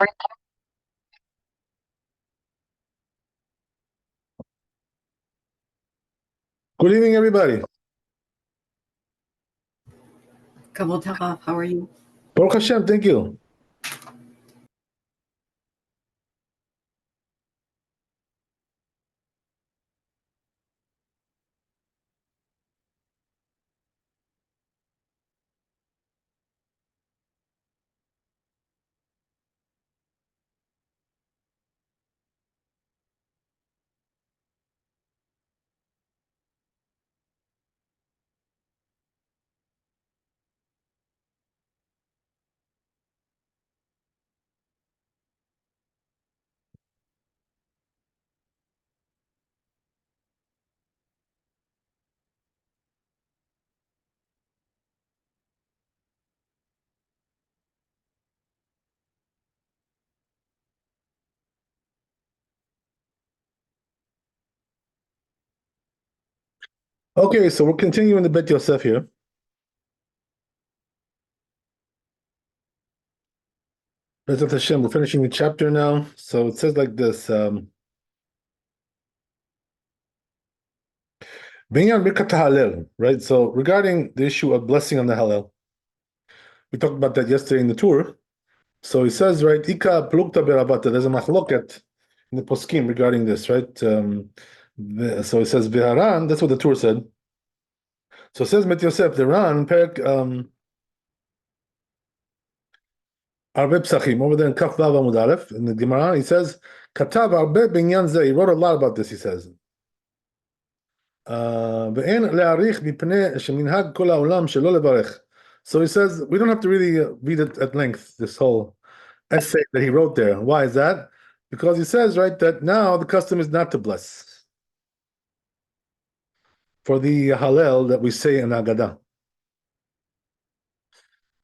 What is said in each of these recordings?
Good evening, everybody. Kavod Harav, how are you? Baruch Hashem, thank you. Okay, so we're continuing the Bet Yosef here. Bezat Hashem, we're finishing the chapter now. So it says like this. Right? So regarding the issue of blessing on the Hallel, we talked about that yesterday in the tour. So he says, right, Ika plukta berabata, there's a machloket in the poskim regarding this, right? So he says, Viharan, that's what the tour said. So it says, Bet Yosef, the Ran, Perek, Arbe Psachim, over there in Kaf Vav Amud Aleph, in the Gemara, he says, Katav Arbe Binyan Zeh, he wrote a lot about this, he says. ואין להעריך מפני שמנהג כל העולם שלא לברך. So he says, we don't have to really read it at length, this whole essay that he wrote there. Why is that? Because he says, right, that now the custom is not to bless for the Hallel that we say in Haggadah.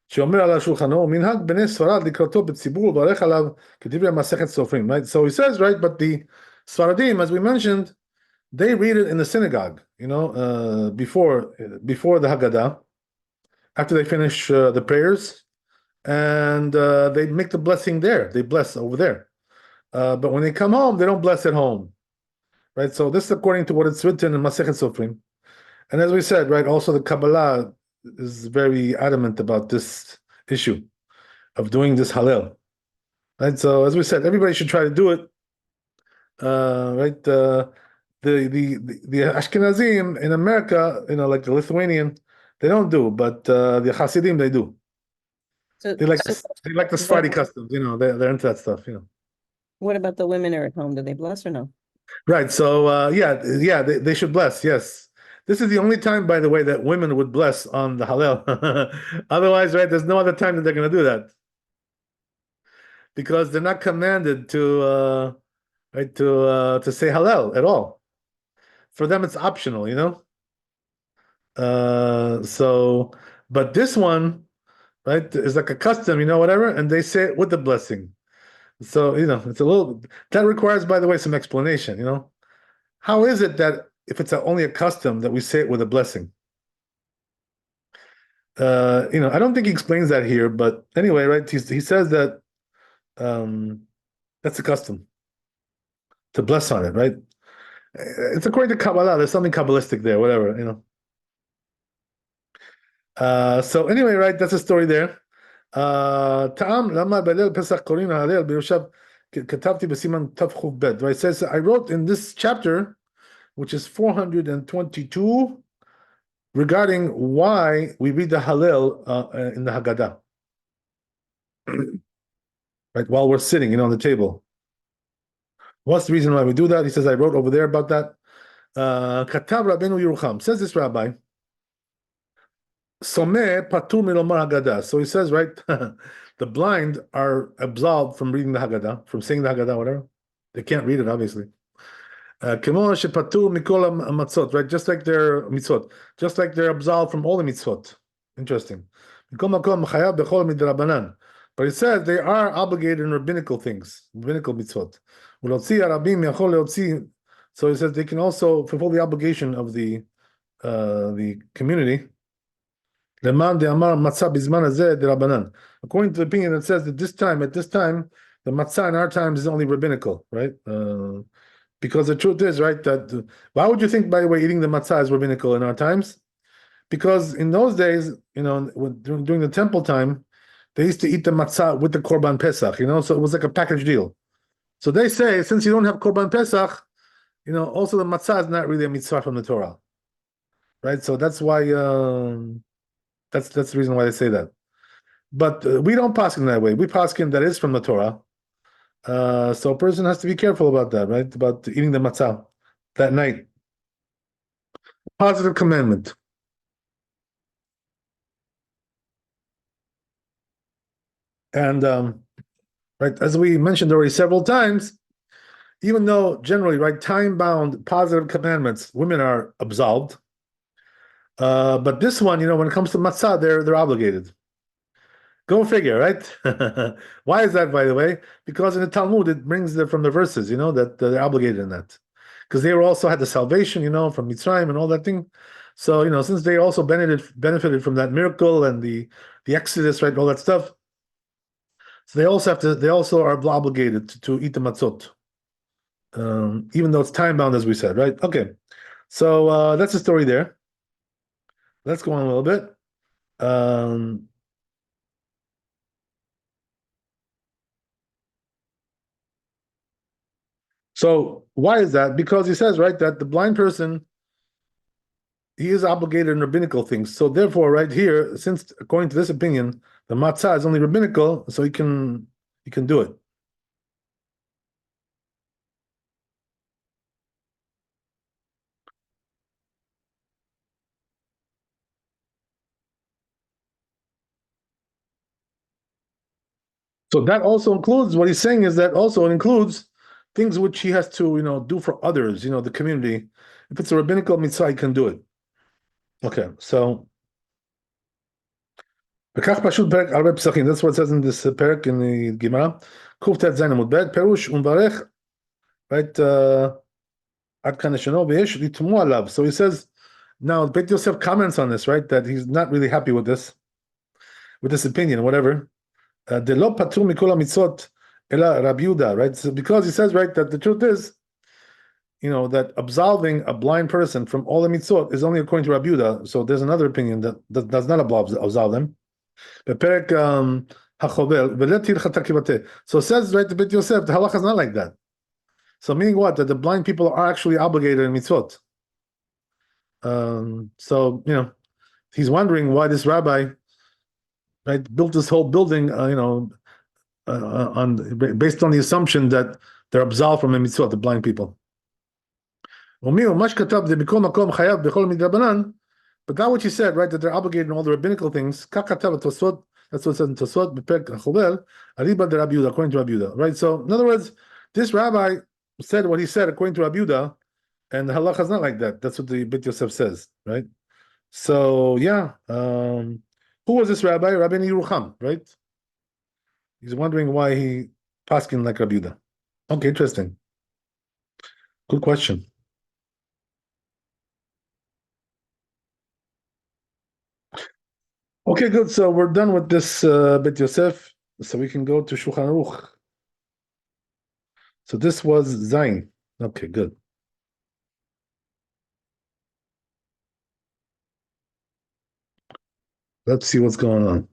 שאומר על השולחנו, מנהג בני ספרד לקראתו בציבור וברך עליו כדברי מסכת סופרים, right? So he says, right, but the Sfaradim, as we mentioned, they read it in the synagogue, before the Haggadah, after they finish the prayers, and they make the blessing there. They bless over there. But when they come home, they don't bless at home, right? So this is according to what it's written in Masechet Sofrim. And as we said, right, also the Kabbalah is very adamant about this issue of doing this Hallel, right? So as we said, everybody should try to do it, right? The Ashkenazim in America, like the Lithuanian, they don't do, but the Hasidim they do. So they like the Sephardi customs, they're into that stuff, What about the women who are at home? Do they bless or no? Right. So they should bless. Yes. This is the only time, by the way, that women would bless on the Hallel. Otherwise, right, there's no other time that they're going to do that, because they're not commanded to say Hallel at all. For them, it's optional, but this one, right, is like a custom, whatever, and they say it with the blessing. So, it's a little, that requires, by the way, some explanation, How is it that if it's only a custom that we say it with a blessing? I don't think he explains that here, but anyway, right, he says that that's a custom to bless on it, right? It's according to Kabbalah. There's something Kabbalistic there, whatever, So anyway, right, that's a story there. Ta'am lama b'leil Pesach korin ha'halel b'yoshav katabti b'siman tav chuv bet. Right, it says, I wrote in this chapter, which is 422, regarding why we read the Hallel in the Haggadah, right, while we're sitting, on the table. What's the reason why we do that? He says, I wrote over there about that. Katav Rabbeinu Yerucham, says this rabbi, Someh patur milomar Haggadah. So he says, right, the blind are absolved from reading the Haggadah, from saying the Haggadah, whatever. They can't read it, obviously. Kemo shepatur mikol matzot, right? Just like their mitzvot, just like they're absolved from all the mitzvot. Interesting. But it says they are obligated in rabbinical things, rabbinical mitzvot. So it says they can also fulfill the obligation of the community. According to the opinion, it says that at this time, the matzah in our times is only rabbinical, right? Because the truth is, right, that why would you think, by the way, eating the matzah is rabbinical in our times? Because in those days, during the temple time, they used to eat the matzah with the korban pesach, so it was like a package deal. So they say, since you don't have korban pesach, also the matzah is not really a mitzvah from the Torah, right? So that's why that's the reason why they say that. But we don't paskin that way. We paskin that is from the Torah. So a person has to be careful about that, right? About eating the matzah that night. Positive commandment. And right, as we mentioned already several times, even though generally, right, time-bound positive commandments, women are absolved. But this one, when it comes to matzah, they're obligated. Go figure, right? Why is that, by the way? Because in the Talmud, it brings from the verses, that they're obligated in that. Because they also had the salvation, from Mitzrayim and all that thing. So, since they also benefited from that miracle and the Exodus, right, all that stuff. So they also are obligated to eat the matzot. Even though it's time-bound, as we said, right? Okay. So that's the story there. Let's go on a little bit. So why is that? Because he says, right, that the blind person, he is obligated in rabbinical things. So therefore, right here, since according to this opinion, the matzah is only rabbinical, so he can do it. So that also includes, what he's saying is that also it includes things which he has to, do for others, the community. If it's a rabbinical mitzvah, he can do it. Okay, so that's what it says in this parak in the Gemara. Kuftet Zayin Amud Bet, Perush Unvarech, right? Ad kan neshano v'yesh litmu alav. So he says, now Beit Yosef comments on this, right? That he's not really happy with this opinion, whatever. De lo patur mikol mitzvot ela Rabbi Yehuda, right? So because he says, right, that the truth is, that absolving a blind person from all the mitzvot is only according to Rabbi Yehuda. So there's another opinion that does not absolve them. Perek hachovel v'let hilchata kivateh. So it says, right, the Beit Yosef, the halacha is not like that. So meaning what? That the blind people are actually obligated in mitzvot. So he's wondering why this rabbi, right, built this whole building, based on the assumption that they're absolved from the mitzvot, the blind people. But that what you said, right, that they're obligated in all the rabbinical things. That's what it says in Tosfot, according to Rabbi Yehuda, right? So in other words, this rabbi said what he said according to Rabbi Yehuda, and the halacha is not like that. That's what the Beit Yosef says, right? So yeah, who was this rabbi? Rabbi Yerucham, right? He's wondering why he paskin like Rabbi Yehuda. Okay, interesting. Good question. Okay, good. So we're done with this Beit Yosef. So we can go to Shulchan Aruch. So this was Zayin. Okay, good. Let's see what's going on.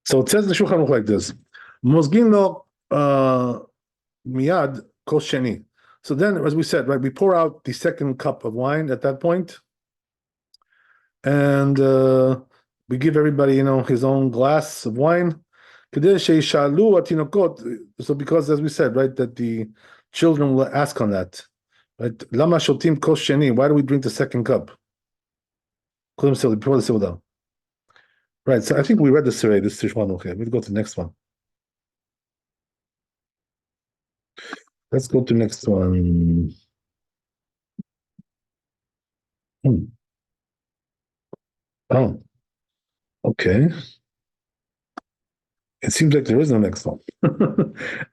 So it says in the Shulchan Aruch like this: Mozgin lo miyad kos sheni. So then, as we said, right, we pour out the second cup of wine at that point, and we give everybody, his own glass of wine. So because, as we said, right, that the children will ask on that. Right? Lama shotim kos sheni. Why do we drink the second cup? Before the Seudah. Right, so I think we read this already, this Shulchan Aruch. We'll go to the next one. Let's go to the next one. Oh, okay. It seems like there is no next one.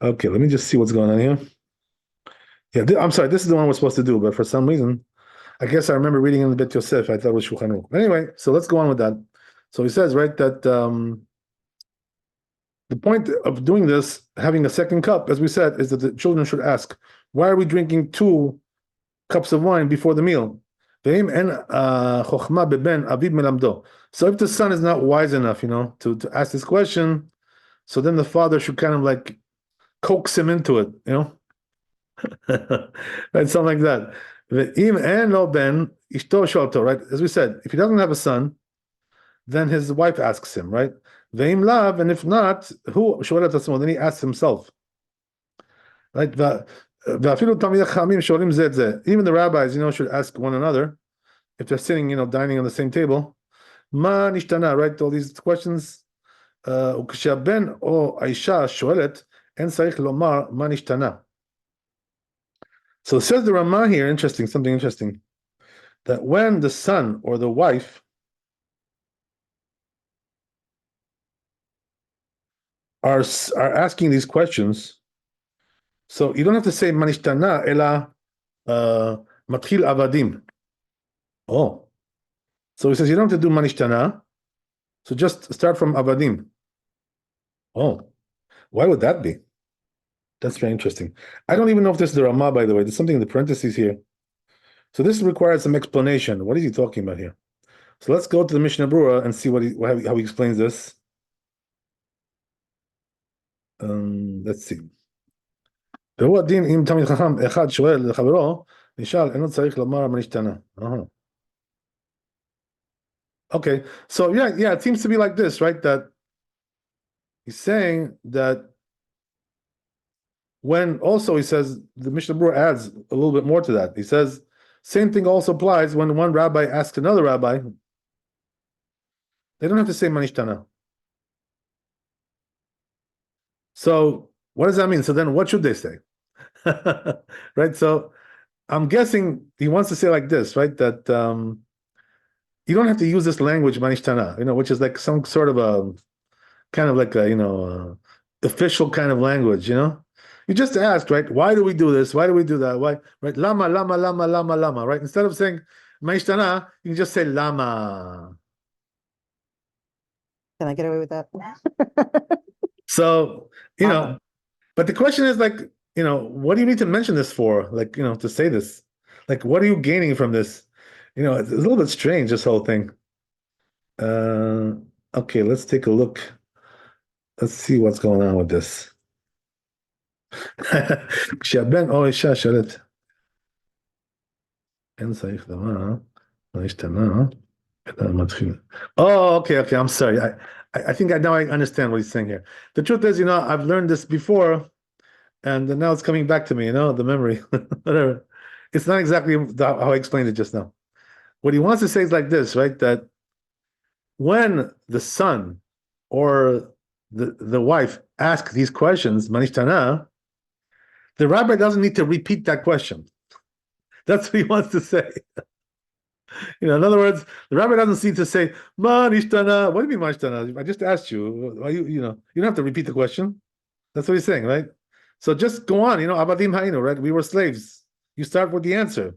Okay, let me just see what's going on here. Yeah, I'm sorry, this is the one we're supposed to do, but for some reason, I guess I remember reading in the Bet Yosef, I thought it was Shulchan Aruch. Anyway, so let's go on with that. So he says, right, that the point of doing this, having a second cup, as we said, is that the children should ask, why are we drinking 2 cups of wine before the meal? So if the son is not wise enough, to ask this question, so then the father should kind of like coax him into it, right? Something like that. Right? As we said, if he doesn't have a son, then his wife asks him, right? Ve'im lav, and if not, who? Then he asks himself, right? Even the rabbis, should ask one another if they're sitting, dining on the same table. Ma nishtana, right? All these questions. וכשהבן או האישה שואלת, אין צריך לומר מה נשתנה. So it says the Ramah here, something interesting, that when the son or the wife are asking these questions, so you don't have to say manishtana ela matchil avadim. Oh, so he says you don't have to do manishtana, so just start from avadim. Oh, why would that be? That's very interesting. I don't even know if this is the Ramah, by the way. There's something in the parentheses here. So this requires some explanation. What is he talking about here? So let's go to the Mishnah Berurah and see how he explains this. Let's see. Okay, so yeah, it seems to be like this, right? That he's saying that when also he says, the Mishnah Berurah adds a little bit more to that. He says, same thing also applies when one rabbi asks another rabbi. They don't have to say manishtana. So what does that mean? So then what should they say? Right? So I'm guessing he wants to say like this, right? That you don't have to use this language, manishtana, which is like some sort of a kind of like a, official kind of language, You just ask, right? Why do we do this? Why do we do that? Why, right? Lama, lama, lama, lama, lama, right? Instead of saying manishtana, you can just say lama. Can I get away with that? So, but the question is like, what do you need to mention this for? Like, to say this, like, what are you gaining from this? It's a little bit strange, this whole thing. Okay, let's take a look. Let's see what's going on with this. כשהבן או אישה שואלת, אין צריך דבר, מה השתנה, אלא מתחיל. Oh, okay, I'm sorry. I think now I understand what he's saying here. The truth is, I've learned this before, and now it's coming back to me, the memory. Whatever. It's not exactly how I explained it just now. What he wants to say is like this, right? That when the son or the wife ask these questions, manishtana, the rabbi doesn't need to repeat that question. That's what he wants to say. In other words, the rabbi doesn't need to say, manishtana. What do you mean manishtana? I just asked you. You don't have to repeat the question. That's what he's saying, right? So just go on, abadim hainu, right? We were slaves. You start with the answer.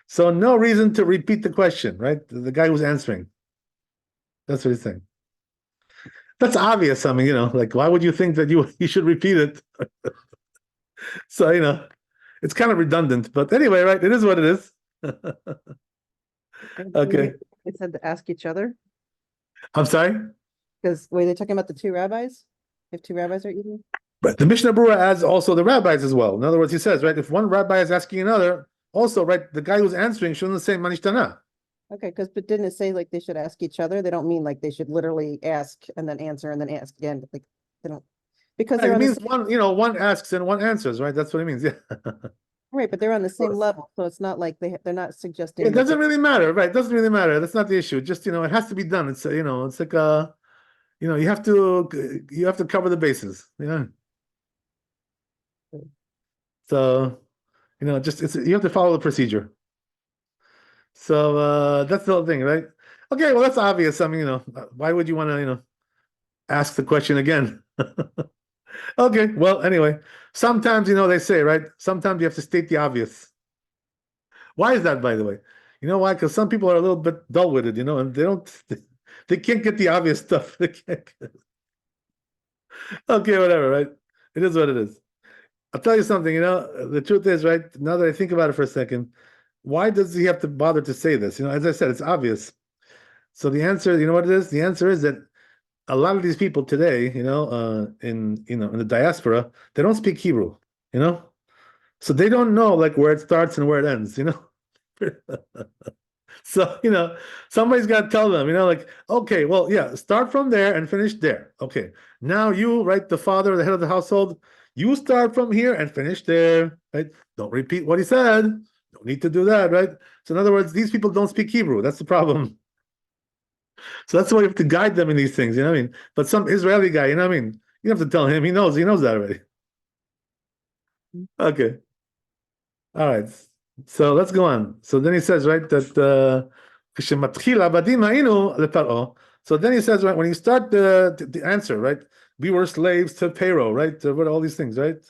So no reason to repeat the question, right? The guy who's answering. That's what he's saying. That's obvious. I mean, like, why would you think that you should repeat it? So, it's kind of redundant. But anyway, right? It is what it is. Okay. They said to ask each other. I'm sorry? Because were they talking about the 2 rabbis? If 2 rabbis are eating? But the Mishnah Berurah adds also the rabbis as well. In other words, he says, right, if one rabbi is asking another, also, right, the guy who's answering shouldn't say manishtana. Okay, but didn't it say like they should ask each other? They don't mean like they should literally ask and then answer and then ask again. Like they don't, because they're It on the means same, one asks and one answers, right? That's what it means. Yeah. right, but they're on the same level, so it's not like they're not suggesting It that doesn't really matter, right? It doesn't really matter. That's not the issue. Just, it has to be done. It's, it's like you have to cover the bases, So, just you have to follow the procedure. So that's the whole thing, right? Okay, well that's obvious. I mean, why would you want to, ask the question again? Okay, well, anyway, sometimes they say, right? Sometimes you have to state the obvious. Why is that, by the way? You know why? Because some people are a little bit dull-witted, and they can't get the obvious stuff. They can't. Okay, whatever, right? It is what it is. I'll tell you something, the truth is, right? Now that I think about it for a second, why does he have to bother to say this? As I said, it's obvious. So the answer, you know what it is? The answer is that a lot of these people today, in the diaspora, they don't speak Hebrew, you know? So they don't know like where it starts and where it ends. So, somebody's got to tell them, like, okay, well, yeah, start from there and finish there. Okay. Now you, right, the father, the head of the household, you start from here and finish there, right? Don't repeat what he said. Don't need to do that, right? So in other words, these people don't speak Hebrew. That's the problem. So that's why you have to guide them in these things, you know what I mean? But some Israeli guy, you know what I mean? You have to tell him, he knows that already. Okay. All right. So let's go on. So then he says, right, that so then he says, right, when you start the answer, right, we were slaves to Pharaoh, right? What all these things, right?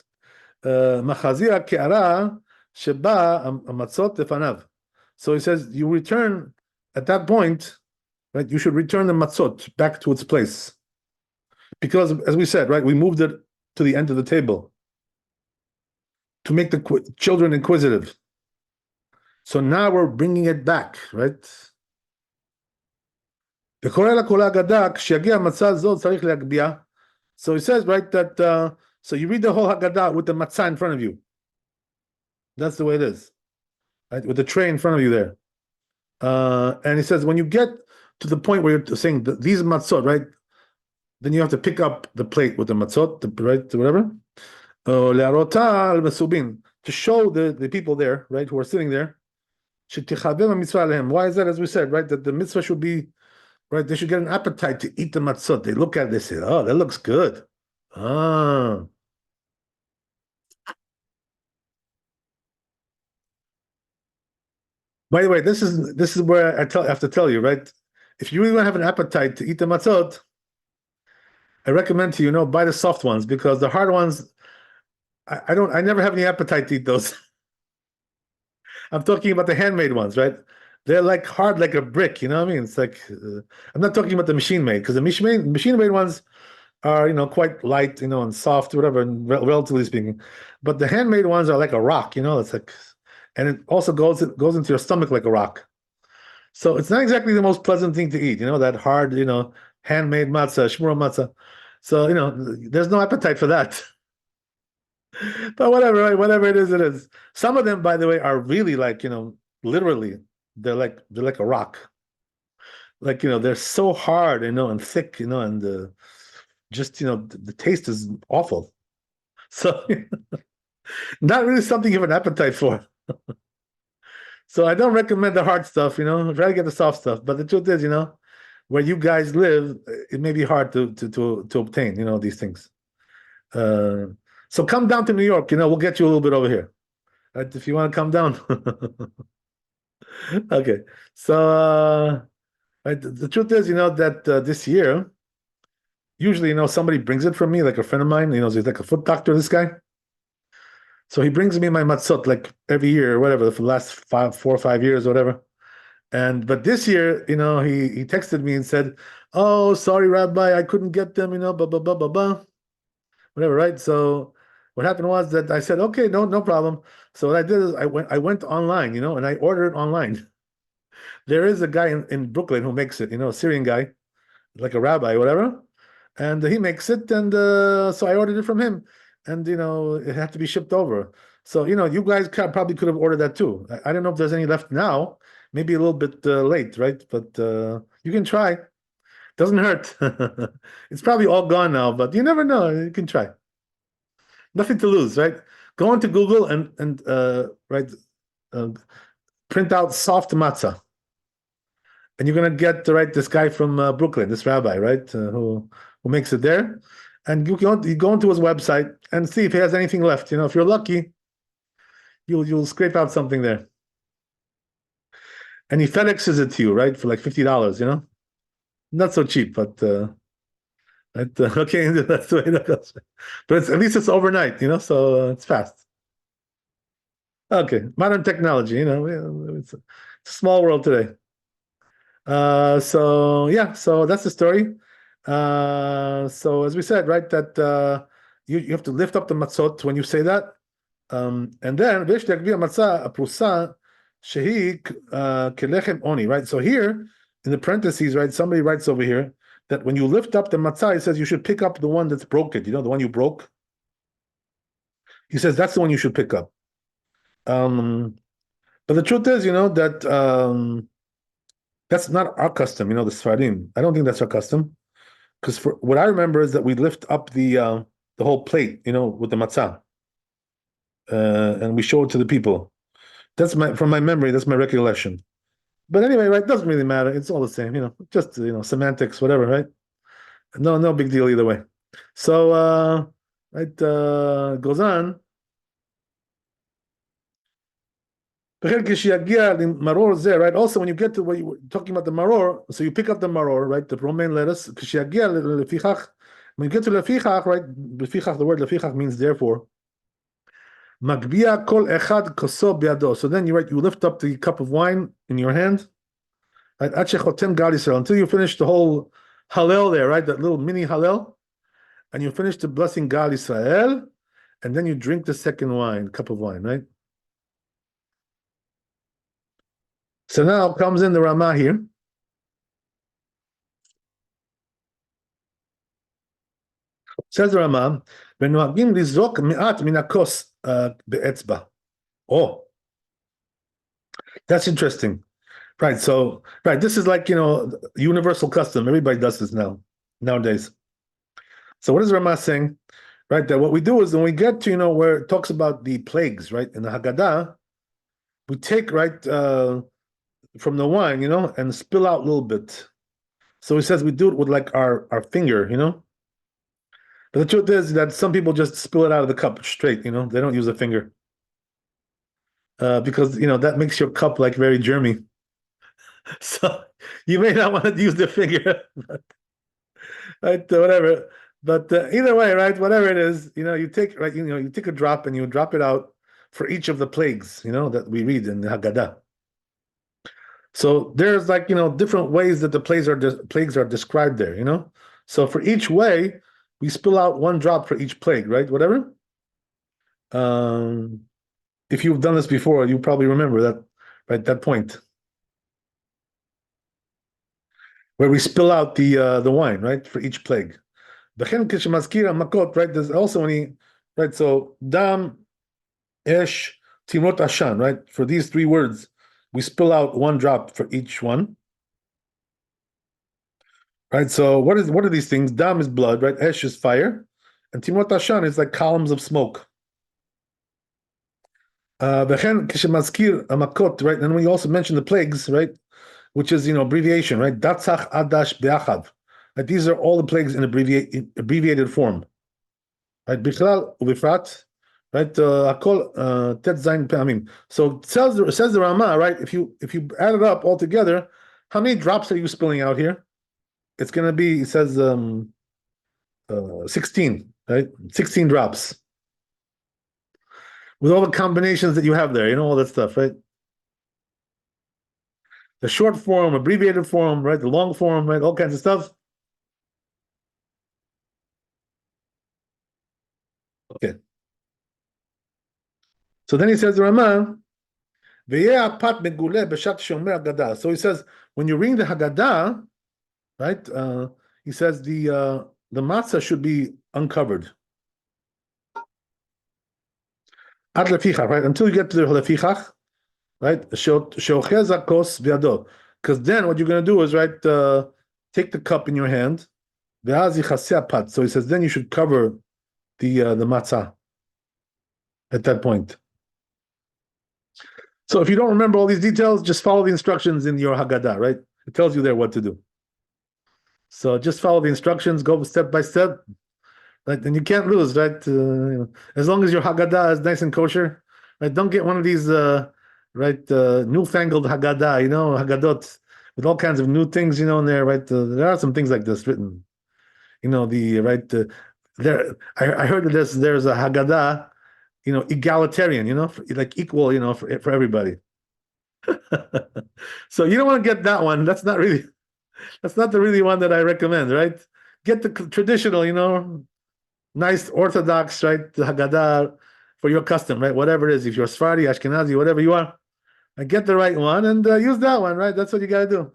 Machazia ke'ara sheba amatzot lefanav. So he says, you return at that point, right? You should return the matzot back to its place. Because, as we said, right, we moved it to the end of the table to make the children inquisitive. So now we're bringing it back, right? So he says, right, that so you read the whole Haggadah with the matzah in front of you. That's the way it is, right? With the tray in front of you there. And he says, when you get to the point where you're saying these matzot, right, then you have to pick up the plate with the matzot, right, whatever. To show the people there, right, who are sitting there. Why is that? As we said, right, that the mitzvah should be, right, they should get an appetite to eat the matzot. They look at it, they say, oh, that looks good. Ah. By the way, this is where I have to tell you, right? If you really want to have an appetite to eat the matzot, I recommend to you, buy the soft ones, because the hard ones, I never have any appetite to eat those. I'm talking about the handmade ones, right? They're like hard like a brick, you know what I mean? It's like I'm not talking about the machine made, because the machine made ones are quite light, and soft, whatever, and relatively speaking. But the handmade ones are like a rock, it's like, and it also goes into your stomach like a rock. So it's not exactly the most pleasant thing to eat, that hard, handmade matzah, shmura matzah. So there's no appetite for that. But whatever, right? Whatever it is, it is. Some of them, by the way, are really like, literally, they're like a rock. Like, they're so hard, and thick, and just, the taste is awful. So not really something you have an appetite for. So I don't recommend the hard stuff, try to get the soft stuff. But the truth is, where you guys live, it may be hard to obtain, these things. So come down to New York, we'll get you a little bit over here. Right? If you want to come down. Okay. So right, the truth is, that this year, usually, somebody brings it for me, like a friend of mine, he's like a foot doctor, this guy. So he brings me my matzot like every year or whatever, for the last 4 or 5 years, whatever. But this year, he texted me and said, "Oh, sorry, Rabbi, I couldn't get them, blah blah blah blah blah, whatever." Right. So what happened was that I said, "Okay, no problem." So what I did is I went online, and I ordered it online. There is a guy in Brooklyn who makes it, a Syrian guy, like a rabbi, whatever, and he makes it, and so I ordered it from him, and it had to be shipped over. So you guys probably could have ordered that too. I don't know if there's any left now, maybe a little bit late, right? But you can try. Doesn't hurt. It's probably all gone now, but you never know. You can try. Nothing to lose, right? Go into Google and right, uh, print out soft matzah, and you're gonna get right this guy from Brooklyn, this rabbi, right, who makes it there, and you go into his website and see if he has anything left. If you're lucky, you'll scrape out something there, and he FedExes it to you, right, for like $50. Not so cheap, but okay, that's the way that goes. But at least it's overnight, so it's fast. Okay, modern technology, it's a small world today. So yeah, so that's the story. So as we said, right, that you have to lift up the matzot when you say that, and then ויש להגביה מצה הפרוסה שהיא כלחם עוני, right? So here in the parentheses, right, somebody writes over here that when you lift up the matzah, it says you should pick up the one that's broken. The one you broke. He says that's the one you should pick up. But the truth is, that that's not our custom. The Sfarim. I don't think that's our custom, because what I remember is that we lift up the whole plate, with the matzah, and we show it to the people. That's from my memory. That's my recollection. But anyway, right? Doesn't really matter. It's all the same. Just semantics, whatever, right? No big deal either way. So right, goes on. Right? Also, when you get to what you were talking about the maror, so you pick up the maror, right? The romaine lettuce. When you get to lefichach, right? Lefichach, the word lefichach means therefore. Magbia kol echad koso biado. So then you lift up the cup of wine in your hand, right? Until you finish the whole Hallel there, right? That little mini Hallel, and you finish the blessing Gal Israel, and then you drink the second cup of wine, right? So now comes in the Ramah here. Says the Ramah, "V'noagim lizrok me'at min hakos be'etzba." Oh, that's interesting, right? So, right, this is like universal custom. Everybody does this nowadays. So, what is Ramah saying? Right, that what we do is when we get to where it talks about the plagues, right, in the Haggadah, we take from the wine, and spill out a little bit. So he says we do it with like our finger, But the truth is that some people just spill it out of the cup straight, they don't use a finger. Because that makes your cup like very germy. So you may not want to use the finger, but, right? Whatever. But either way, right? Whatever it is, you take you take a drop and you drop it out for each of the plagues, that we read in the Haggadah. So there's different ways that the plagues are described there, So for each way, we spill out one drop for each plague, right? Whatever. If you've done this before, you probably remember that, right? That point where we spill out the wine, right, for each plague. Right? There's also right? So dam, esh, timot ashan, right? For these three words, we spill out one drop for each one. Right? So what are these things? Dam is blood, right? Esh is fire, and timot ashan is like columns of smoke. Right? And we also mention the plagues, right? Which is abbreviation, right? Datzach adash be'achav. Right? These are all the plagues in abbreviated form. Right? Bichlal ubifrat. Right? Hakol tet zayin pe'amim. So it says the Ramah, right? If you add it up all together, how many drops are you spilling out here? It's going to be, it says 16, right? 16 drops. With all the combinations that you have there, all that stuff, right? The short form, abbreviated form, right? The long form, right? All kinds of stuff. Okay. So then he says the Ramah, so he says, when you're reading the Haggadah, right? He says the matzah should be uncovered. Ad lefichach, right? Until you get to the lefichach, right? Because then what you're going to do is, right, take the cup in your hand. So he says, then you should cover the matzah at that point. So if you don't remember all these details, just follow the instructions in your Haggadah, right? It tells you there what to do. So just follow the instructions, go step by step, right? And you can't lose, right? As long as your Haggadah is nice and kosher, right? Don't get one of these, newfangled Haggadah, Haggadot with all kinds of new things, in there, right? There are some things like this written, there. I heard that there's a Haggadah, egalitarian, like equal, for everybody. So you don't want to get that one. That's not the really one that I recommend, right? Get the traditional, nice Orthodox, right? The Haggadah for your custom, right? Whatever it is, if you're Sephardi, Ashkenazi, whatever you are, get the right one and use that one, right? That's what you got to do.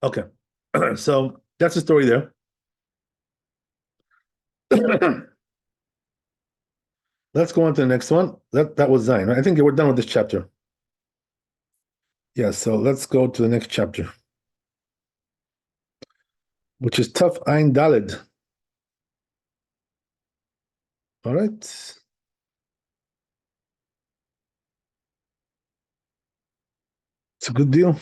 Okay, so that's the story there. Let's go on to the next one. That was Zion, right? I think we're done with this chapter. Yeah, so let's go to the next chapter, which is Taf Ein Daled. All right. It's a good deal.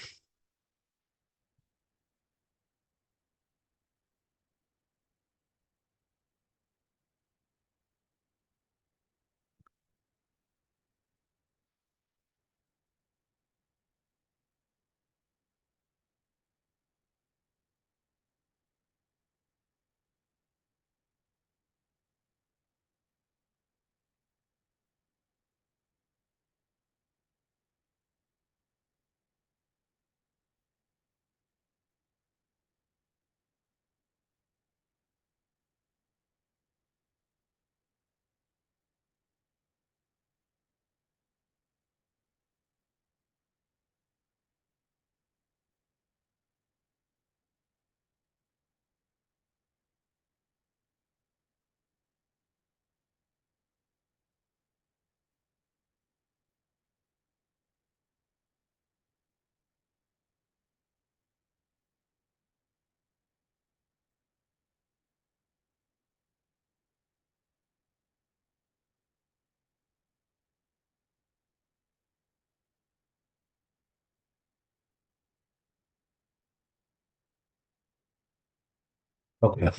Okay.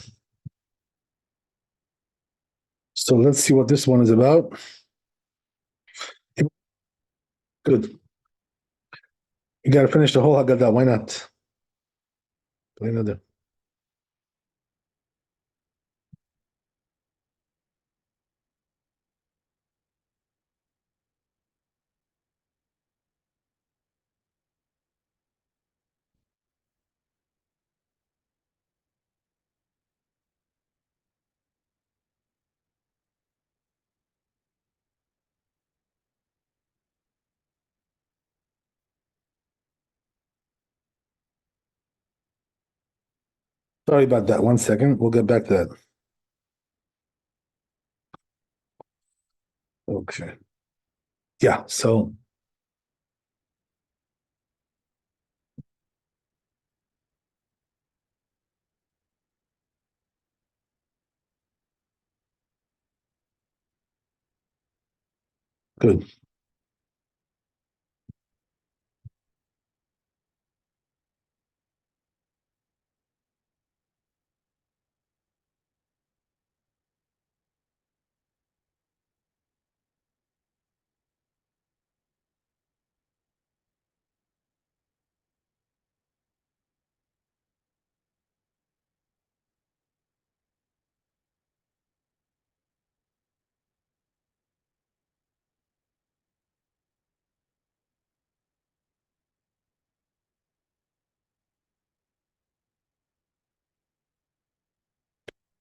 So let's see what this one is about. Good. You got to finish the whole Haggadah. Why not? Play another. Sorry about that. 1 second. We'll get back to that. Okay. Yeah. So good.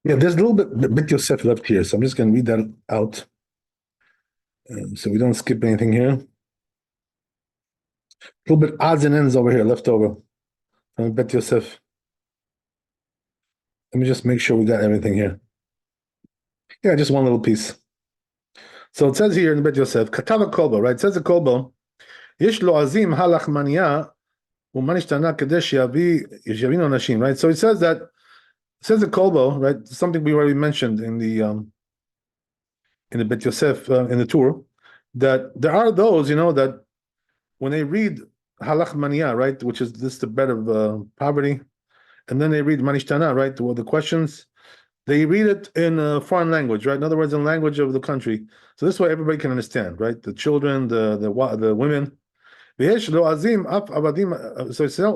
Yeah, there's a little bit Yosef left here, so I'm just going to read that out, so we don't skip anything here. A little bit odds and ends over here left over from Bet Yosef. Let me just make sure we got everything here. Yeah, just one little piece. So it says here in Bet Yosef, Katava Kolbo, right? It says the Kolbo, Yesh lo azim halachmania umanishtana kadesh yavino nashim, right? So it says that, it says the Kolbo, right? Something we already mentioned in the Bet Yosef, in the tour, that there are those, that when they read halach mania, right, which is this the bed of poverty, and then they read manishtana, right, the questions, they read it in a foreign language, right? In other words, in language of the country. So this way everybody can understand, right? The children, the women. So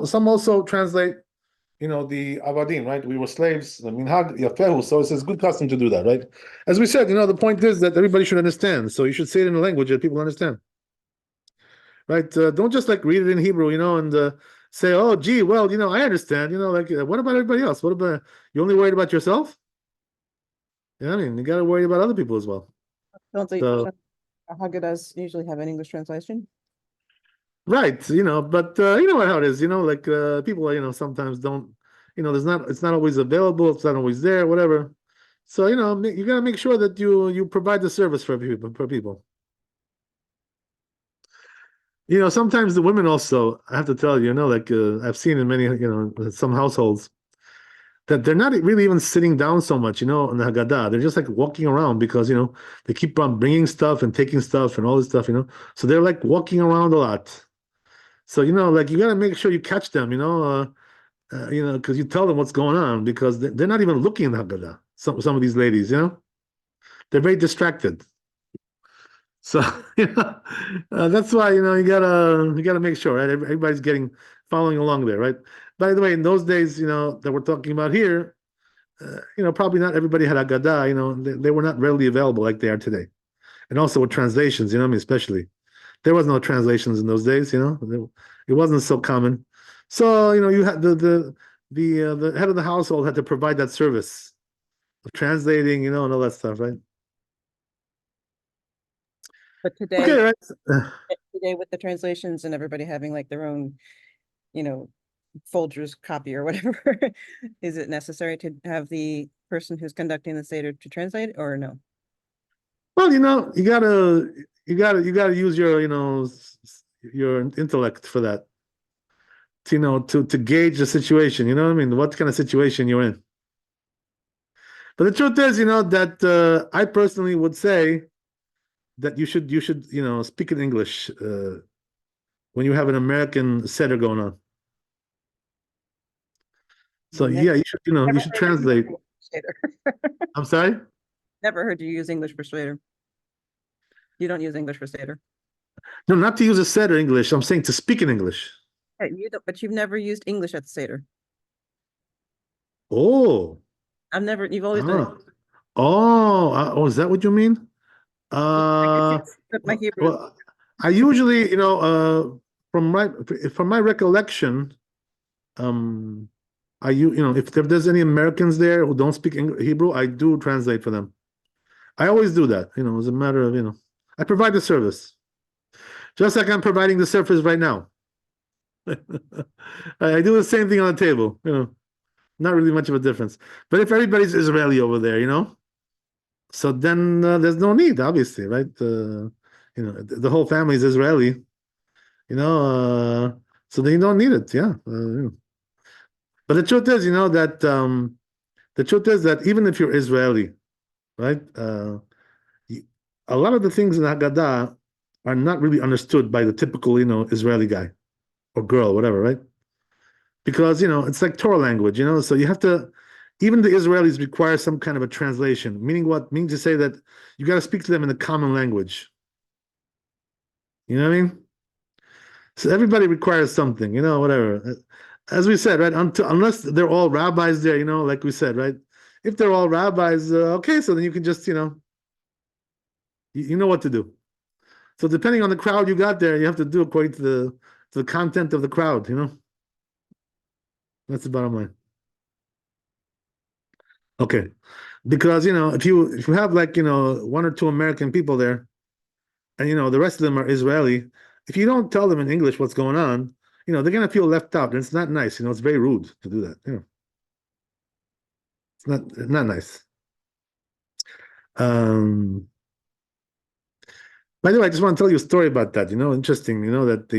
some also translate, the avadim, right? We were slaves. The minhag yafehu. So it's a good custom to do that, right? As we said, the point is that everybody should understand. So you should say it in a language that people understand, right? Don't just like read it in Hebrew, and say, "Oh, gee, well, I understand." What about everybody else? What about you? Only worried about yourself? I mean, you got to worry about other people as well. Don't they, So, Haggadahs usually have an English translation? right, but you know how it is, like people, sometimes don't, it's not always available, it's not always there, whatever. So, you got to make sure that you provide the service for people. Sometimes the women also, I have to tell you, like I've seen in many, some households, that they're not really even sitting down so much, in the Haggadah. They're just like walking around because, they keep on bringing stuff and taking stuff and all this stuff, So they're like walking around a lot. So, like you got to make sure you catch them, because you tell them what's going on because they're not even looking in the Haggadah. Some of these ladies, they're very distracted. So, that's why, you gotta make sure, right? Everybody's following along there, right? By the way, in those days, that we're talking about here, probably not everybody had Haggadah, they were not readily available like they are today. And also with translations, I mean, especially. There was no translations in those days, it wasn't so common. So, you had the head of the household had to provide that service of translating, and all that stuff, right? But Okay, right. today with the translations and everybody having like their own, Folger's copy or whatever, is it necessary to have the person who's conducting the Seder to translate or no? Well, you gotta use your, your intellect for that. To gauge the situation, you know what I mean? What kind of situation you're in. But the truth is, that I personally would say that you should speak in English when you have an American Seder going on. So Never- yeah, you should translate. Seder. I'm sorry? Never heard you use English for Seder. You don't use English for Seder. No, not to use a Seder English. I'm saying to speak in English. Hey, you don't, but you've never used English at the Seder. Oh. You've always done it. Oh, is that what you mean? My Hebrew. Well, I usually, from my recollection, if there's any Americans there who don't speak Hebrew, I do translate for them. I always do that, as a matter of, I provide the service. Just like I'm providing the service right now. I do the same thing on the table, not really much of a difference. But if everybody's Israeli over there, so then there's no need, obviously, right? The whole family is Israeli, so then you don't need it, yeah. But the truth is, that even if you're Israeli, right, a lot of the things in Haggadah are not really understood by the typical, Israeli guy or girl, whatever, right? Because, it's like Torah language, so you have to, even the Israelis require some kind of a translation, meaning what? Meaning to say that you got to speak to them in the common language. You know what I mean? So everybody requires something, whatever. As we said, right? Unless they're all rabbis there, like we said, right? If they're all rabbis, okay, so then you can just, you know what to do. So depending on the crowd you got there, you have to do according to the content of the crowd, That's the bottom line. Okay. Because, if you have like, one or two American people there, and the rest of them are Israeli, if you don't tell them in English what's going on, they're gonna feel left out. And it's not nice, it's very rude to do that. not nice. By the way, I just want to tell you a story about that. Interesting. That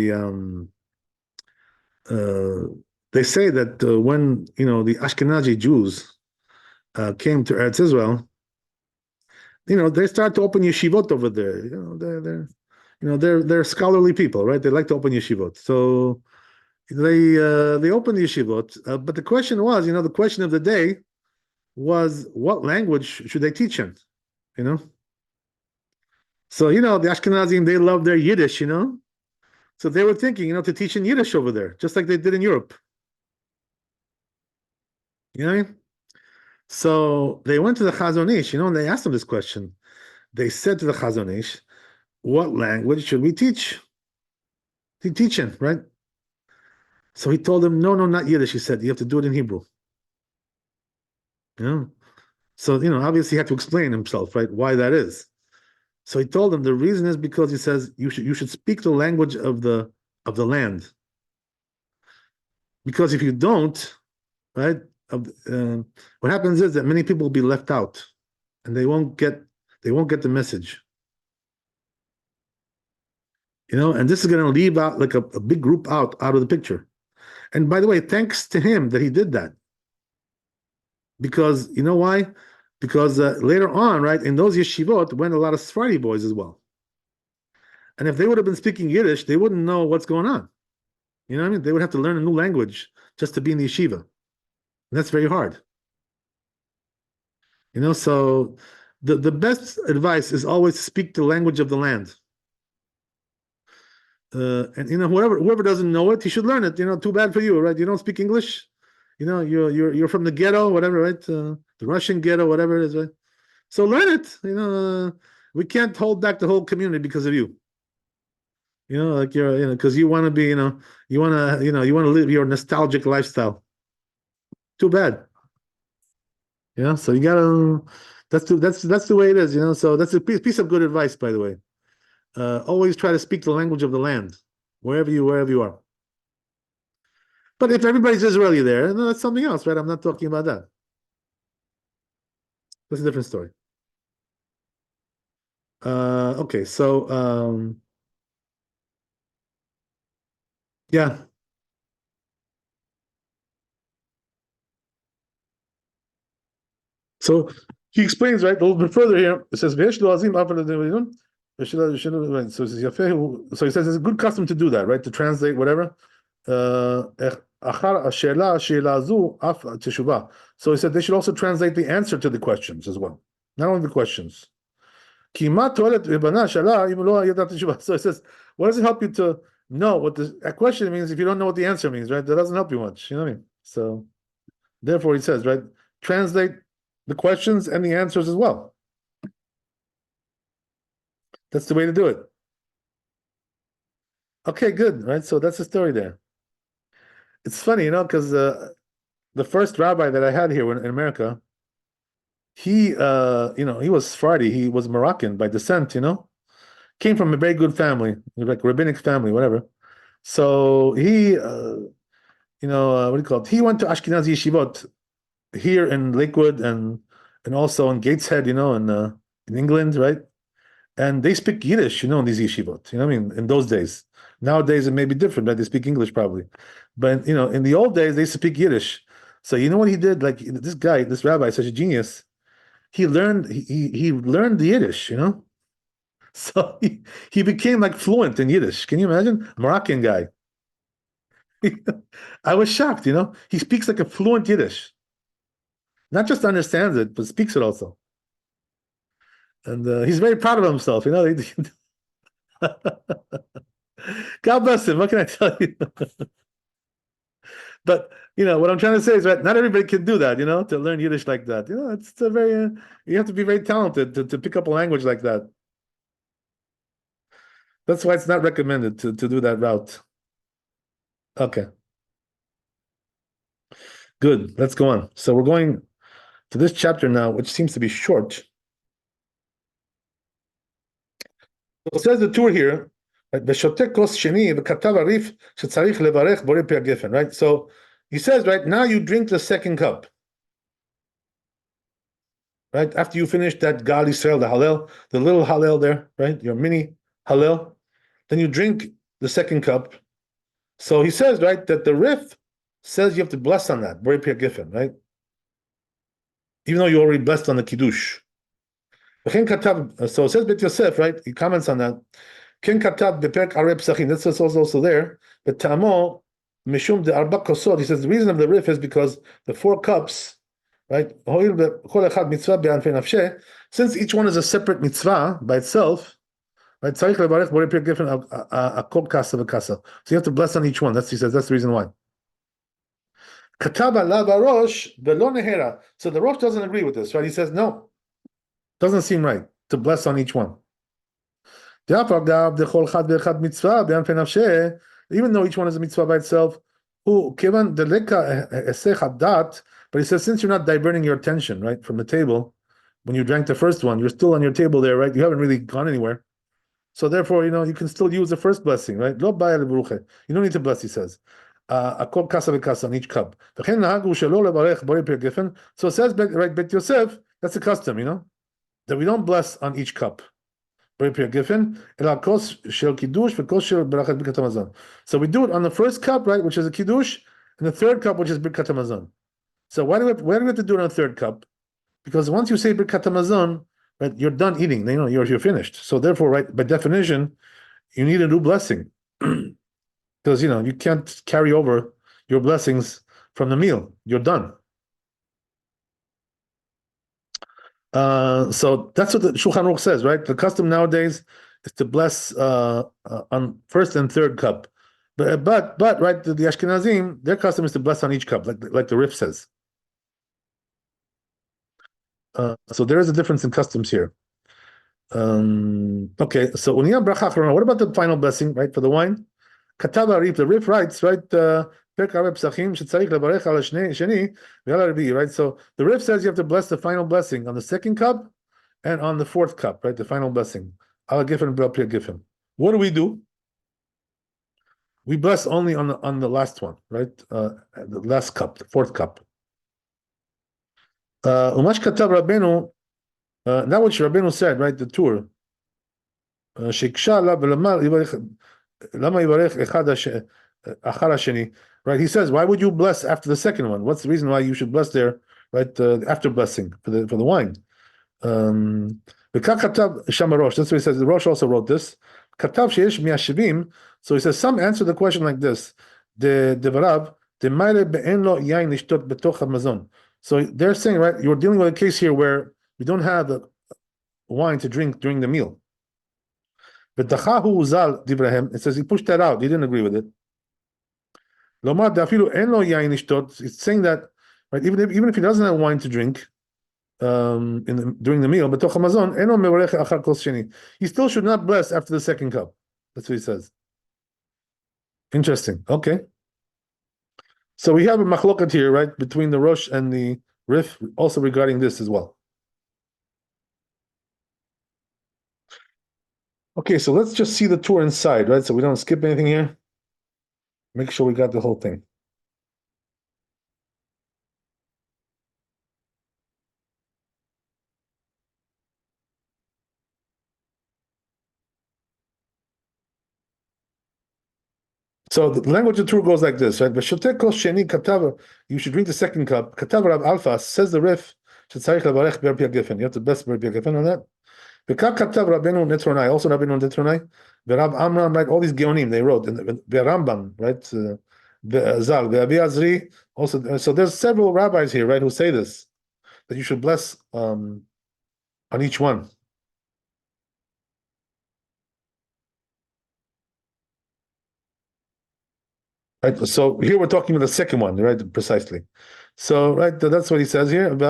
they say that when the Ashkenazi Jews came to Eretz Israel, they start to open yeshivot over there. They're scholarly people, right? They like to open yeshivot. So they opened yeshivot, but the question was, the question of the day was, what language should they teach him? So the Ashkenazim, they love their Yiddish, So they were thinking, to teach in Yiddish over there, just like they did in Europe. You know what I mean? So they went to the Chazon Ish, and they asked him this question. They said to the Chazon Ish, what language should we teach? Teach him, right? So he told them, no, not Yiddish. He said, you have to do it in Hebrew. So, obviously he had to explain himself, right? Why that is. So he told them the reason is because he says you should speak the language of the land. Because if you don't, right, what happens is that many people will be left out, and they won't get the message. And this is going to leave out like a big group out of the picture. And by the way, thanks to him that he did that. Because you know why? Because later on, right, in those yeshivot went a lot of Sephardi boys as well. And if they would have been speaking Yiddish, they wouldn't know what's going on. You know what I mean? They would have to learn a new language just to be in the yeshiva. And that's very hard. So the best advice is always to speak the language of the land. And whoever doesn't know it, he should learn it. Too bad for you, right? You don't speak English. You're from the ghetto, whatever, right? The Russian ghetto, whatever it is, right? So learn it. We can't hold back the whole community because of you. Like you're, because you want to be, you want to live your nostalgic lifestyle. Too bad. So you gotta. That's the way it is. So that's a piece of good advice, by the way. Always try to speak the language of the land, wherever you are. But if everybody's Israeli there, no, that's something else, right? I'm not talking about that. That's a different story. Okay, so yeah. So he explains, right, a little bit further here. It says, so he says it's a good custom to do that, right? To translate whatever. So he said they should also translate the answer to the questions as well, not only the questions. So it says, what does it help you to know what the question means if you don't know what the answer means, right? That doesn't help you much, you know what I mean? So therefore he says, right, translate the questions and the answers as well. That's the way to do it. Okay, good, right? So that's the story there. It's funny, because the first rabbi that I had here in America, he was Sephardi. He was Moroccan by descent, came from a very good family, like rabbinic family, whatever. So he, what do you call it? He went to Ashkenazi yeshivot here in Lakewood and also in Gateshead, in England, right? And they speak Yiddish, in these yeshivot. I mean, in those days. Nowadays it may be different, right? They speak English probably, but in the old days they speak Yiddish. So you know what he did? Like this guy, this rabbi, such a genius. He learned the Yiddish, So he became like fluent in Yiddish. Can you imagine? Moroccan guy. I was shocked, He speaks like a fluent Yiddish. Not just understands it, but speaks it also. And he's very proud of himself, God bless him. What can I tell you? But what I'm trying to say is that not everybody can do that, to learn Yiddish like that. It's a very you have to be very talented to pick up a language like that. That's why it's not recommended to do that route. Okay. Good. Let's go on. So we're going to this chapter now, which seems to be short. It says the tour here, right? So he says, right, now you drink the second cup. right? After you finish that Gal Yisrael, the Hallel, the little Hallel there, right? Your mini Hallel, then you drink the second cup. So he says, right, that the Rif says you have to bless on that, Bori Pir Giffen, right? Even though you already blessed on the Kiddush. So it says Bet Yosef, right? He comments on that. Ken Katab Beperk Areb Sachin. That's also there. But Tamo Mishum de Arba Kosod. He says the reason of the Rif is because the 4 cups, right? Since each one is a separate mitzvah by itself, right? So you have to bless on each one. He says that's the reason why. Kataba la barosh velo nehera. So the Rosh doesn't agree with this, right? He says no, doesn't seem right to bless on each one. Even though each one is a mitzvah by itself, but he says since you're not diverting your attention, right, from the table, when you drank the first one, you're still on your table there, right? You haven't really gone anywhere. So therefore, you can still use the first blessing, right? You don't need to bless, he says. On each cup. So it says, right, Bet Yosef, that's a custom, that we don't bless on each cup. So we do it on the first cup, right, which is a kiddush, and the third cup, which is birkat hamazon. So why do we have to do it on the third cup? Because once you say birkat hamazon, right, you're done eating. You're finished. So therefore, right, by definition, you need a new blessing, because you can't carry over your blessings from the meal. You're done. So that's what the Shulchan Aruch says, right? The custom nowadays is to bless on first and third cup, but right, the Ashkenazim, their custom is to bless on each cup, like the Rif says. So there is a difference in customs here. Okay, so what about the final blessing, right, for the wine? Katava Rif, the Rif writes, right? Right, so the Rif says you have to bless the final blessing on the second cup and on the fourth cup, right? The final blessing. What do we do? We bless only on the last one, right? The last cup, the fourth cup. Umash Katab Rabbeinu, that which Rabbeinu said, right? The tour. Right, he says, why would you bless after the second one? What's the reason why you should bless there, right? After blessing for the wine. That's what he says. The Rosh also wrote this. So he says, some answer the question like this. So they're saying, right, you're dealing with a case here where we don't have the wine to drink during the meal. But it says he pushed that out. He didn't agree with it. It's saying that, right, even if he doesn't have wine to drink during the meal, he still should not bless after the second cup. That's what he says. Interesting. Okay. So we have a machlokat here, right, between the Rosh and the Rif, also regarding this as well. Okay, so let's just see the tour inside, right? So we don't skip anything here. Make sure we got the whole thing. So the language of the tour goes like this, right? You should drink the second cup. Rav Alfas says the Rif. You have to bless Ber Pia Geffen on that. Rabbeinu Netronai, also Rabbeinu Netronai. Rab Amram, right? All these Geonim they wrote, and Rambam, right? Zal, Abi Azri, also. So there's several rabbis here, right, who say this, that you should bless on each one. Right, so here we're talking about the second one, right? Precisely. So, right, that's what he says here. So the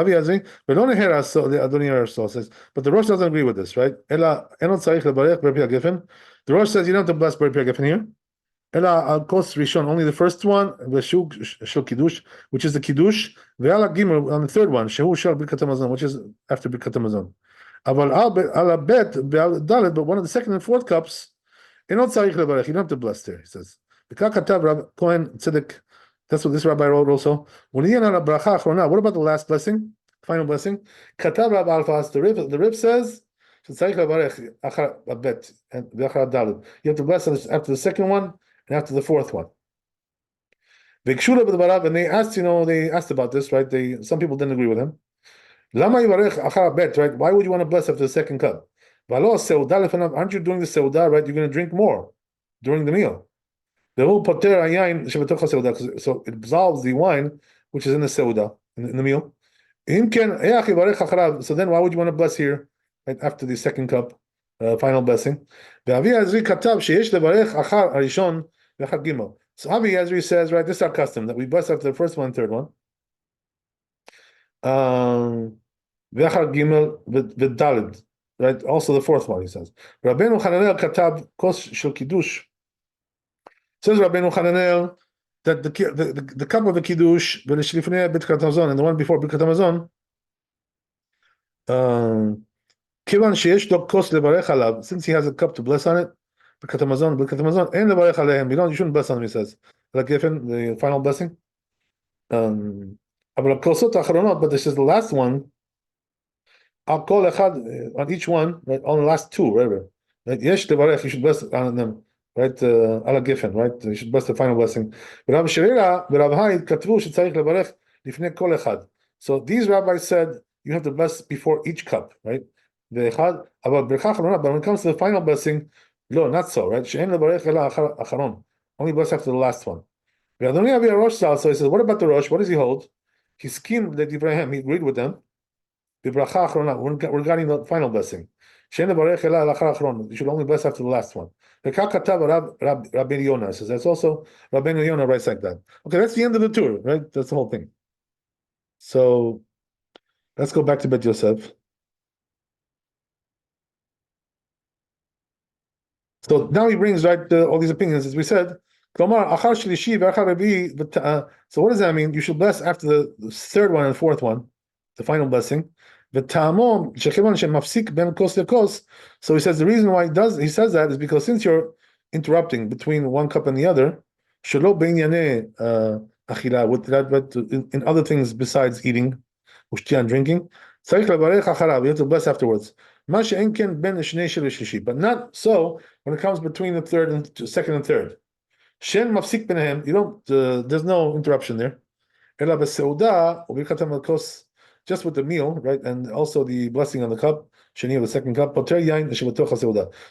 Adoni says, but the Rosh doesn't agree with this, right? The Rosh says you don't have to bless Ber Pia Geffen here. Only the first one, which is the Kiddush, on the third one, which is after Birkat Hamazon. But one of the second and fourth cups, you don't have to bless there, he says. That's what this rabbi wrote also. What about the last blessing? final blessing. Katav Rab Alfas, the Rif says, שצריך לברך אחר הבית ואחר הדלת. You have to bless after the second one and after the fourth one. והקשו לו בדבריו, and they asked about this, right? Some people didn't agree with him. למה יברך אחר הבית, right? Why would you want to bless after the second cup? ולא סעודה לפניו, aren't you doing the סעודה, right? You're going to drink more during the meal. והוא פותר היין שבתוך הסעודה, so it absolves the wine which is in the סעודה, in the meal. אם כן, איך יברך אחריו, so then why would you want to bless here, right after the second cup, final blessing? ואבי עזרי כתב שיש לברך אחר הראשון ואחר ג'. So Avi Yazri says, right, this is our custom, that we bless after the first one and third one. V'achar gimel v'dalid, right, also the fourth one, he says. Rabbeinu Hananel katab kos shel kiddush. Says Rabbeinu Hananel that the cup of the kiddush, v'leshlifnei Birkat Hamazon, and the one before Birkat Hamazon, kivan sheyesh lo kos levarech alav, since he has a cup to bless on it, Birkat Hamazon, and levarech alehem. You shouldn't bless on them, he says. Like given the final blessing. But this is the last one. I'll call echad on each one, right? On the last two, right? Yesh levarech, you should bless on them, right? Ala gifen, right? You should bless the final blessing. So these rabbis said you have to bless before each cup, right? But when it comes to the final blessing, no, not so, right? Only bless after the last one. So he says, what about the Rosh? What does he hold? He schemed that Ibrahim, he agreed with them. Regarding the final blessing. You should only bless after the last one. Rabbi Yonah says that's also Rabbi Yonah writes like that. Okay, that's the end of the tour, right? That's the whole thing. So let's go back to Bet Yosef. So now he brings right all these opinions, as we said. So what does that mean? You should bless after the third one and fourth one, the final blessing. So he says the reason why he says that is because since you're interrupting between one cup and the other, in other things besides eating, and drinking, you have to bless afterwards. But not so when it comes between the third and second and third. You don't. There's no interruption there. Just with the meal, right, and also the blessing on the cup, sheni of the second cup.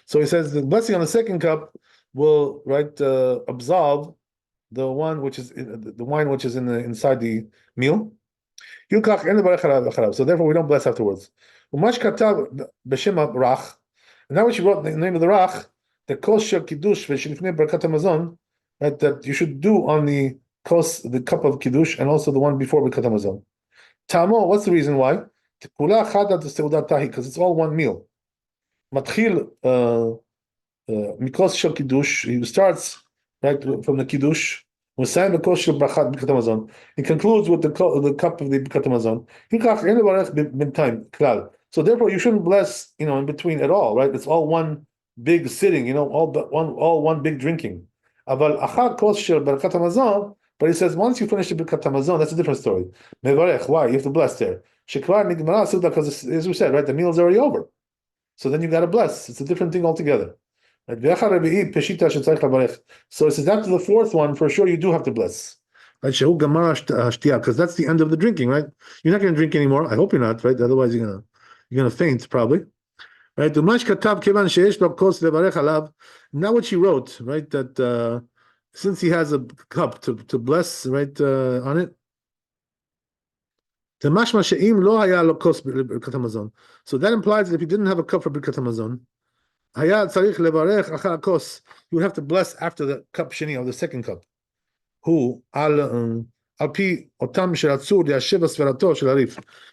So he says the blessing on the second cup will absolve the one which is the wine which is inside the meal. So therefore we don't bless afterwards. And now what you wrote the name of the rach, the kos shel kiddush v'shelifnei Birkat Hamazon, right, that you should do on the cup of kiddush and also the one before Birkat Hamazon. Tamo, what's the reason why? Because it's all one meal. Matchil mikos shel kiddush. He starts right from the kiddush. He concludes with the cup of the Birkat Hamazon. So therefore, you shouldn't bless, in between at all, right? It's all one big sitting, all one big drinking. But he says once you finish the Birkat Hamazon, that's a different story. Why? You have to bless there. Because as we said, right, the meal is already over. So then you got to bless. It's a different thing altogether. Right? So it says after the fourth one, for sure you do have to bless. Right? Because that's the end of the drinking, right? You're not going to drink anymore. I hope you're not, right? Otherwise you're gonna faint probably. Right? Now what she wrote, right? That since he has a cup to bless, right, on it. So that implies that if you didn't have a cup for Birkat Hamazon, you would have to bless after the cup sheni, or the second cup. Who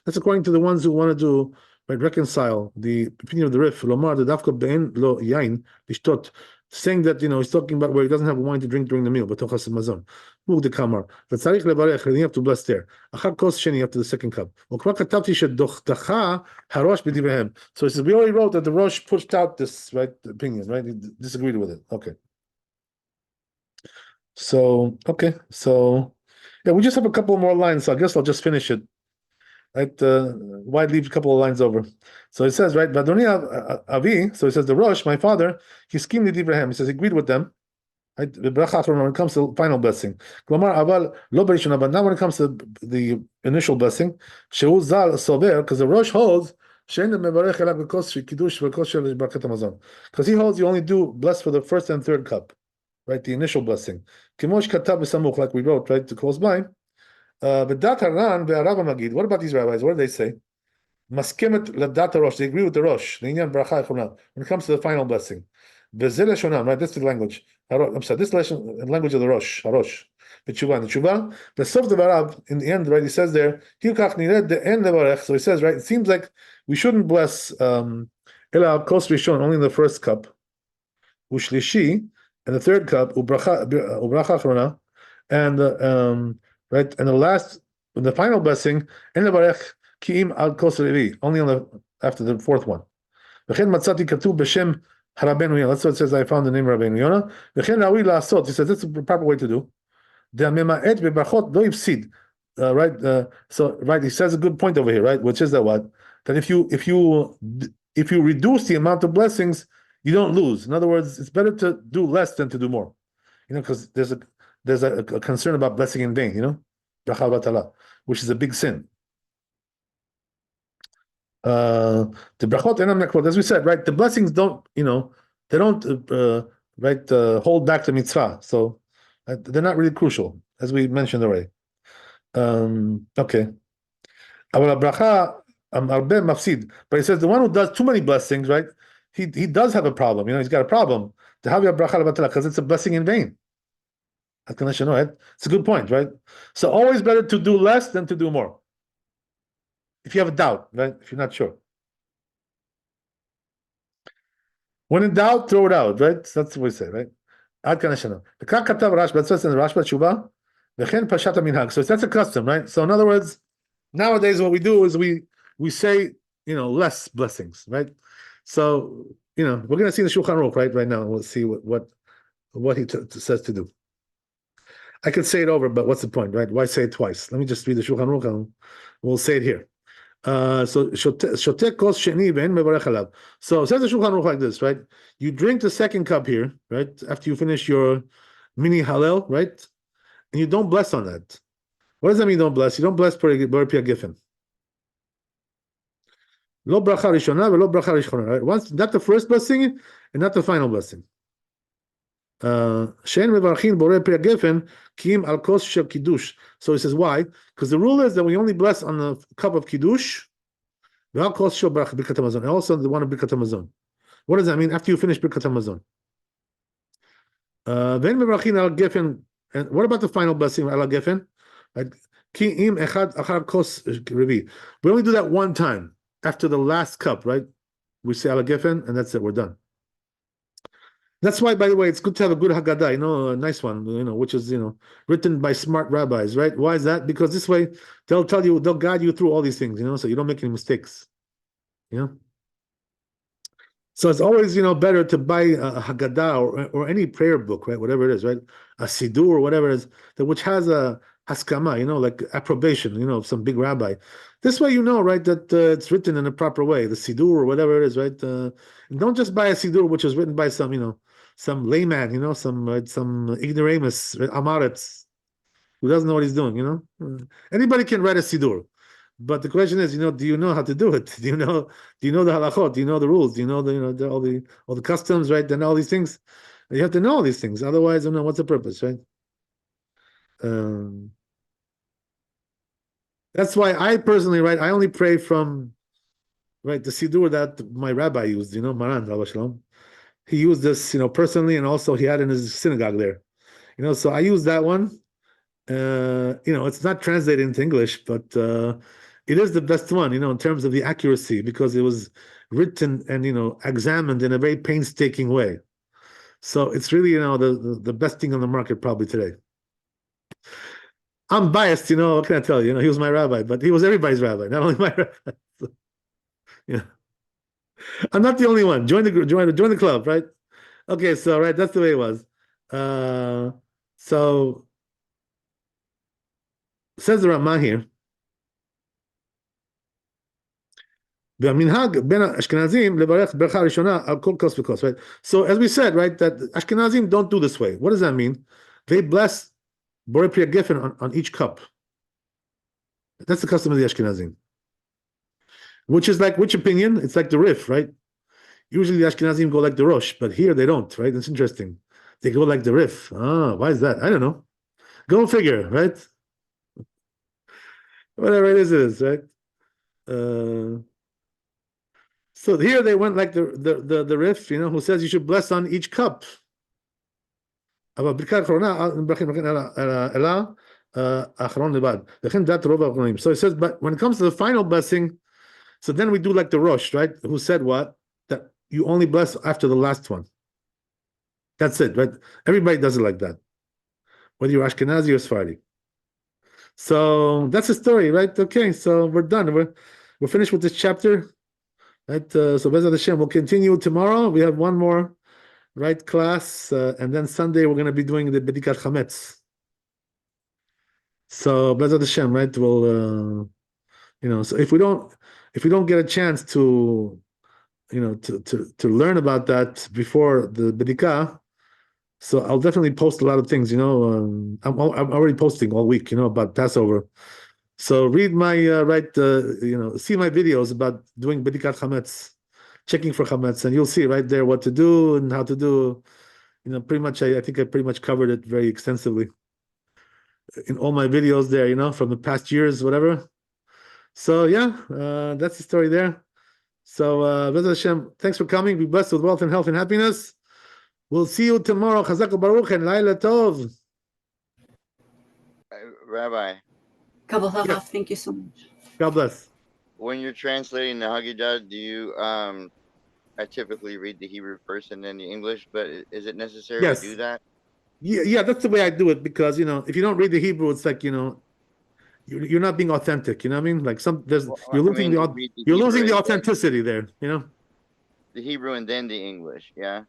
that's according to the ones who want to do, right, reconcile the opinion of the Rif. Saying that he's talking about where he doesn't have wine to drink during the meal, but you have to bless there. After the second cup. So he says we already wrote that the Rosh pushed out this opinion, right? He disagreed with it. Okay. So yeah, we just have a couple more lines, so I guess I'll just finish it. right? Why leave a couple of lines over? So it says, right, Vadoni Avi, so it says the Rosh, my father, he schemed with Abraham. He says he agreed with them. Right? When it comes to final blessing. But now when it comes to the initial blessing, because the Rosh holds because he holds you only do bless for the first and third cup, right? The initial blessing. Like we wrote, right, to close by. What about these rabbis? What do they say? Maskemet ladata rosh. They agree with the rosh. When it comes to the final blessing, right? This is the language. I'm sorry. This is the language of the rosh. Harosh. The tshuva. The sof the barab in the end, right? He says there. The end of So he says, right? It seems like we shouldn't bless ela kos rishon only in the first cup, ushlishi, and the third cup ubracha achrona, and right, and the last, the final blessing in the barech kiim al kos revi, only on the after the fourth one. V'chen matzati katuv b'shem Rabbeinu Yonah. That's what it says. I found the name Rabbeinu Yonah. V'chen rawi la'asot. He says that's the proper way to do. De'amema'et bebrachot lo yifsid. Right. So right, he says a good point over here, right? Which is that what? That if you reduce the amount of blessings, you don't lose. In other words, it's better to do less than to do more. You know, because there's a concern about blessing in vain. You know, bracha batala, which is a big sin. The brachot enam nekvot, as we said, right? The blessings don't, you know, they don't hold back the mitzvah, so they're not really crucial, as we mentioned already. Okay. But he says the one who does too many blessings, right? He does have a problem. You know, he's got a problem. Because it's a blessing in vain. It's a good point, right? So always better to do less than to do more. If you have a doubt, right? If you're not sure. When in doubt, throw it out, right? That's what we say, right? The So that's a custom, right? So in other words, nowadays what we do is we say, you know, less blessings, right? So, you know, we're going to see the Shulchan Aruch right now. We'll see what he says to do. I could say it over, but what's the point, right? Why say it twice? Let me just read the Shulchan Aruch and we'll say it here. So shotek kos sheni ve'en mevarech alav. So it says the Shulchan Aruch like this, right? You drink the second cup here, right? After you finish your mini halel, right? And you don't bless on that. What does that mean? Don't bless? You don't bless per pia giffen. Lo bracha rishona ve'lo bracha rishona. Right? Once not the first blessing and not the final blessing. Shein mevarchin bore pia giffen kim al kos shel kiddush. So he says why? Because the rule is that we only bless on the cup of kiddush. And also the one of Birkat Hamazon. What does that mean? After you finish Birkat Hamazon. Then mevarchin al giffen. And what about the final blessing al giffen? We only do that one time after the last cup, right? We say al giffen, and that's it. We're done. That's why, by the way, it's good to have a good Haggadah, you know, a nice one, you know, which is, you know, written by smart rabbis, right? Why is that? Because this way they'll guide you through all these things, you know, so you don't make any mistakes, you know. So it's always, you know, better to buy a Haggadah or any prayer book, right? Whatever it is, right? A Siddur or whatever it is, which has a haskama, you know, like approbation, you know, of some big rabbi. This way, you know, right, that it's written in a proper way, the Siddur or whatever it is, right? And don't just buy a Siddur which is written by some, you know, some layman, you know, some ignoramus, amaretz, who doesn't know what he's doing, you know. Anybody can write a Siddur. But the question is, you know, do you know how to do it? Do you know the halachot? Do you know the rules? Do you know all the customs, right? And all these things. You have to know all these things. Otherwise, you know, what's the purpose, right? That's why I personally, right, I only pray from, right, the Siddur that my rabbi used, you know, Maran, Rabbi Shalom. He used this, you know, personally, and also he had in his synagogue there. You know, so I use that one. You know, it's not translated into English, but it is the best one, you know, in terms of the accuracy, because it was written and, you know, examined in a very painstaking way. So it's really, you know, the best thing on the market probably today. I'm biased, you know, what can I tell you? You know, he was my rabbi, but he was everybody's rabbi, not only my rabbi. So, yeah. I'm not the only one. Join the club, right? Okay, so right, that's the way it was. So says the Ramah here. והמנהג בין האשכנזים לברך ברכה ראשונה על כל כוס וכוס, right? So as we said, right, that Ashkenazim don't do this way. What does that mean? They bless Borei Pri Geffen on each cup. That's the custom of the Ashkenazim. Which is like, which opinion? It's like the Rif, right? Usually the Ashkenazim go like the Rosh, but here they don't, right? That's interesting. They go like the Rif. Ah, why is that? I don't know. Go figure, right? Whatever it is, right? So here they went like the Rif, you know, who says you should bless on each cup. So he says, but when it comes to the final blessing, so then we do like the Rosh, right? Who said what? That you only bless after the last one. That's it, right? Everybody does it like that, whether you're Ashkenazi or Sephardi. So that's the story, right? Okay, so we're done. We're finished with this chapter, right? So Bezat Hashem, we'll continue tomorrow. We have one more, right, class, and then Sunday we're going to be doing the Bedikat Chametz. So Bezat Hashem, right? We'll, you know, so if we don't get a chance to, you know, to learn about that before the Bedikah, so I'll definitely post a lot of things, you know. I'm already posting all week, you know, about Passover. So read my you know, see my videos about doing Bedikat Chametz, checking for Chametz, and you'll see right there what to do and how to do. You know, pretty much, I think I pretty much covered it very extensively in all my videos there, you know, from the past years, whatever. So yeah, that's the story there. So Bezat Hashem, thanks for coming. Be blessed with wealth and health and happiness. We'll see you tomorrow. Chazak Baruch and Laila Tov. Rabbi. Yeah. Thank you so much. God bless. When you're translating the Haggadah, do you I typically read the Hebrew first and then the English, but is it necessary to do that? Yeah, that's the way I do it, because you know, if you don't read the Hebrew, it's like, you know, you're not being authentic. You know what I mean? Like you're losing the authenticity there. You know, the Hebrew and then the English. Yeah.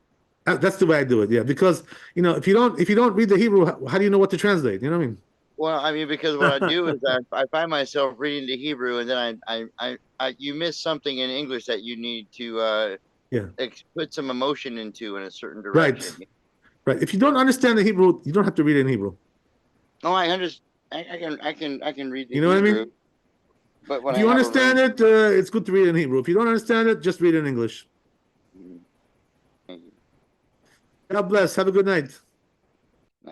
That's the way I do it. Yeah, because you know, if you don't read the Hebrew, how do you know what to translate? You know what I mean? Well, I mean, because what I do is I find myself reading the Hebrew, and then I you miss something in English that you need to put some emotion into in a certain direction. Right. If you don't understand the Hebrew, you don't have to read it in Hebrew. Oh, I understand. I can read the Hebrew. You know what I mean? But when if you understand it, it's good to read it in Hebrew. If you don't understand it, just read it in English. Thank you. God bless. Have a good night.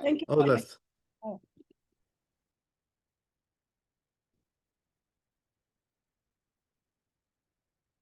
Thank you. All the best.